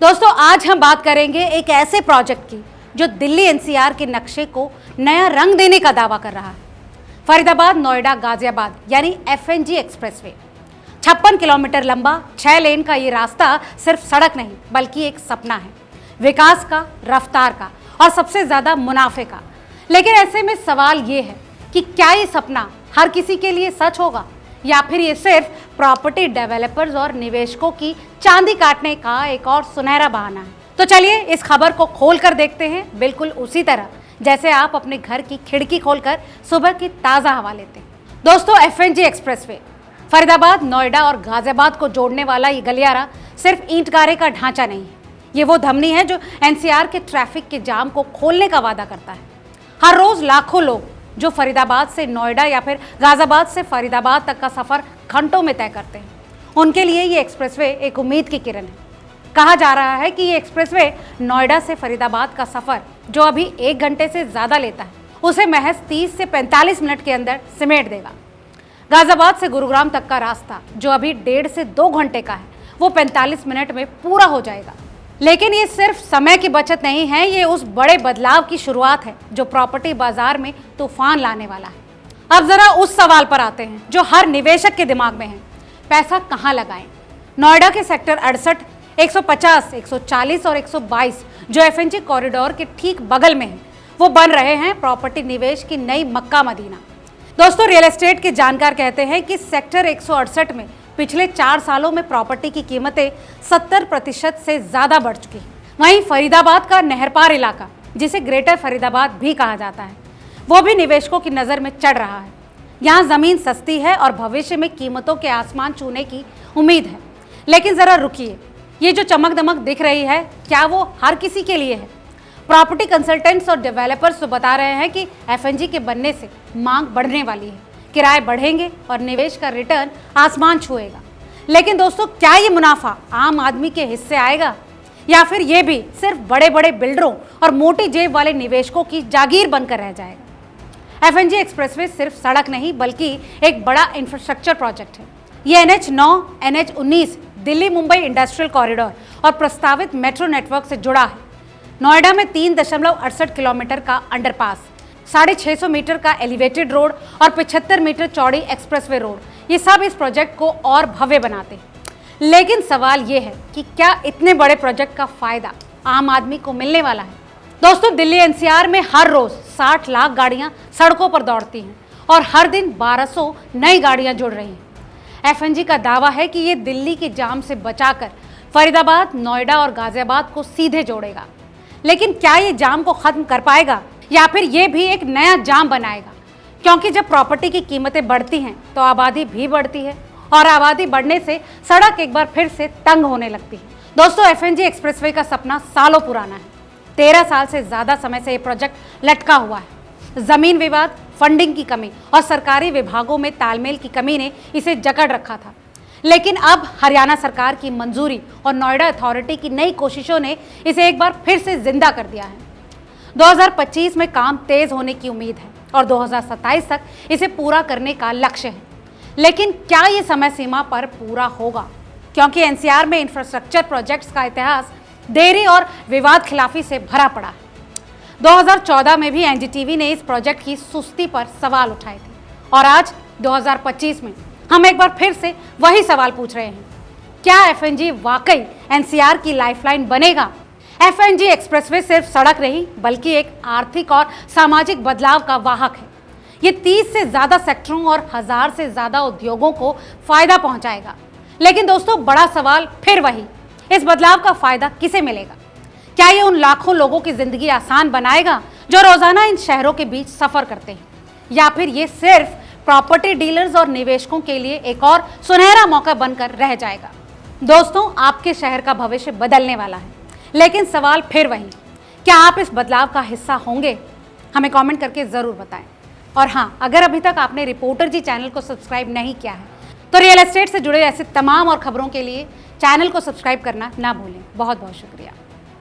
दोस्तों आज हम बात करेंगे एक ऐसे प्रोजेक्ट की जो दिल्ली एनसीआर के नक्शे को नया रंग देने का दावा कर रहा है। फरीदाबाद नोएडा गाजियाबाद यानी एफएनजी एक्सप्रेसवे 56 किलोमीटर लंबा 6 लेन का ये रास्ता सिर्फ सड़क नहीं बल्कि एक सपना है, विकास का, रफ्तार का और सबसे ज्यादा मुनाफे का। लेकिन ऐसे में सवाल ये है कि क्या ये सपना हर किसी के लिए सच होगा या फिर ये सिर्फ प्रॉपर्टी डेवलपर्स और निवेशकों की चांदी काटने का एक और सुनहरा बहाना है। तो चलिए इस खबर को खोल कर देखते हैं, बिल्कुल उसी तरह जैसे आप अपने घर की खिड़की खोलकर सुबह की ताज़ा हवा लेते हैं। दोस्तों एफएनजी एक्सप्रेसवे फरीदाबाद नोएडा और गाजियाबाद को जोड़ने वाला ये गलियारा सिर्फ ईंट गारे का ढांचा नहीं है, ये वो धमनी है जो एनसीआर के ट्रैफिक के जाम को खोलने का वादा करता है। हर रोज लाखों लोग जो फरीदाबाद से नोएडा या फिर गाजियाबाद से फरीदाबाद तक का सफर घंटों में तय करते हैं, उनके लिए ये एक्सप्रेसवे एक उम्मीद की किरण है। कहा जा रहा है कि ये एक्सप्रेसवे नोएडा से फरीदाबाद का सफर जो अभी 1 घंटे से ज्यादा लेता है उसे महज 30 से 45 मिनट के अंदर सिमेट देगा। गाजियाबाद से गुरुग्राम तक का रास्ता जो अभी 1.5 से 2 घंटे का है वो 45 मिनट में पूरा हो जाएगा। लेकिन ये सिर्फ समय की बचत नहीं है, ये उस बड़े बदलाव की शुरुआत है जो प्रॉपर्टी बाजार में तूफान लाने वाला है। अब जरा उस सवाल पर आते हैं जो हर निवेशक के दिमाग में है, पैसा कहाँ लगाएं? नोएडा के सेक्टर 68, 150, 140 और 122 जो एफएनजी कॉरिडोर के ठीक बगल में है वो बन रहे हैं प्रॉपर्टी निवेश की नई मक्का मदीना। दोस्तों रियल एस्टेट के जानकार कहते हैं कि सेक्टर 168 में पिछले 4 सालों में प्रॉपर्टी की कीमतें 70% से ज़्यादा बढ़ चुकी हैं। वहीं फरीदाबाद का नहरपार इलाका जिसे ग्रेटर फरीदाबाद भी कहा जाता है वो भी निवेशकों की नज़र में चढ़ रहा है। यहाँ ज़मीन सस्ती है और भविष्य में कीमतों के आसमान छूने की उम्मीद है। लेकिन ज़रा रुकिए, ये जो चमक दमक दिख रही है क्या वो हर किसी के लिए है? प्रॉपर्टी कंसल्टेंट्स और डेवलपर्स तो बता रहे हैं कि एफएनजी के बनने से मांग बढ़ने वाली है, किराए बढ़ेंगे और निवेश का रिटर्न आसमान छुएगा। लेकिन दोस्तों क्या ये मुनाफा आम आदमी के हिस्से आएगा या फिर ये भी सिर्फ बड़े बड़े बिल्डरों और मोटी जेब वाले निवेशकों की जागीर बनकर रह जाएगा? एफएनजी एक्सप्रेसवे सिर्फ सड़क नहीं बल्कि एक बड़ा इंफ्रास्ट्रक्चर प्रोजेक्ट है। ये NH9, NH19 Delhi Mumbai industrial corridor और प्रस्तावित मेट्रो नेटवर्क से जुड़ा है। नोएडा में 3.68 किलोमीटर का अंडरपास, 650 मीटर का एलिवेटेड रोड और 75 मीटर चौड़ी एक्सप्रेसवे रोड, ये सब इस प्रोजेक्ट को और भव्य बनाते हैं। लेकिन सवाल ये है कि क्या इतने बड़े प्रोजेक्ट का फायदा आम आदमी को मिलने वाला है? दोस्तों दिल्ली एनसीआर में हर रोज 60 लाख गाड़ियां सड़कों पर दौड़ती हैं और हर दिन 1200 नई गाड़ियां जुड़ रही हैं। एफएनजी का दावा है कि ये दिल्ली के जाम से बचाकर फरीदाबाद, नोएडा और गाजियाबाद को सीधे जोड़ेगा। लेकिन क्या ये जाम को खत्म कर पाएगा या फिर ये भी एक नया जाम बनाएगा? क्योंकि जब प्रॉपर्टी की कीमतें बढ़ती हैं तो आबादी भी बढ़ती है और आबादी बढ़ने से सड़क एक बार फिर से तंग होने लगती है। दोस्तों एफएनजी एक्सप्रेसवे का सपना सालों पुराना है। 13 साल से ज्यादा समय से ये प्रोजेक्ट लटका हुआ है। जमीन विवाद, फंडिंग की कमी और सरकारी विभागों में तालमेल की कमी ने इसे जकड़ रखा था। लेकिन अब हरियाणा सरकार की मंजूरी और नोएडा अथॉरिटी की नई कोशिशों ने इसे एक बार फिर से जिंदा कर दिया है। 2025 में काम तेज होने की उम्मीद है और 2027 तक इसे पूरा करने का लक्ष्य है। लेकिन क्या ये समय सीमा पर पूरा होगा? क्योंकि एनसीआर में इंफ्रास्ट्रक्चर प्रोजेक्ट्स का इतिहास देरी और विवाद खिलाफी से भरा पड़ा है। 2014 में भी एनडीटीवी ने इस प्रोजेक्ट की सुस्ती पर सवाल उठाए थे और आज 2025 में हम एक बार फिर से वही सवाल पूछ रहे हैं, क्या एफएनजी वाकई एनसीआर की लाइफलाइन बनेगा? एफएनजी एक्सप्रेसवे सिर्फ सड़क नहीं बल्कि एक आर्थिक और सामाजिक बदलाव का वाहक है। ये 30 से ज्यादा सेक्टरों और 1000 से ज्यादा उद्योगों को फायदा पहुंचाएगा। लेकिन दोस्तों बड़ा सवाल फिर वही, इस बदलाव का फायदा किसे मिलेगा? क्या ये उन लाखों लोगों की जिंदगी आसान बनाएगा जो रोजाना इन शहरों के बीच सफर करते हैं, या फिर ये सिर्फ प्रॉपर्टी डीलर्स और निवेशकों के लिए एक और सुनहरा मौका बनकर रह जाएगा? दोस्तों आपके शहर का भविष्य बदलने वाला है, लेकिन सवाल फिर वही, क्या आप इस बदलाव का हिस्सा होंगे? हमें कमेंट करके ज़रूर बताएं। और हाँ, अगर अभी तक आपने रिपोर्टर जी चैनल को सब्सक्राइब नहीं किया है तो रियल एस्टेट से जुड़े ऐसे तमाम और खबरों के लिए चैनल को सब्सक्राइब करना ना भूलें। बहुत बहुत शुक्रिया।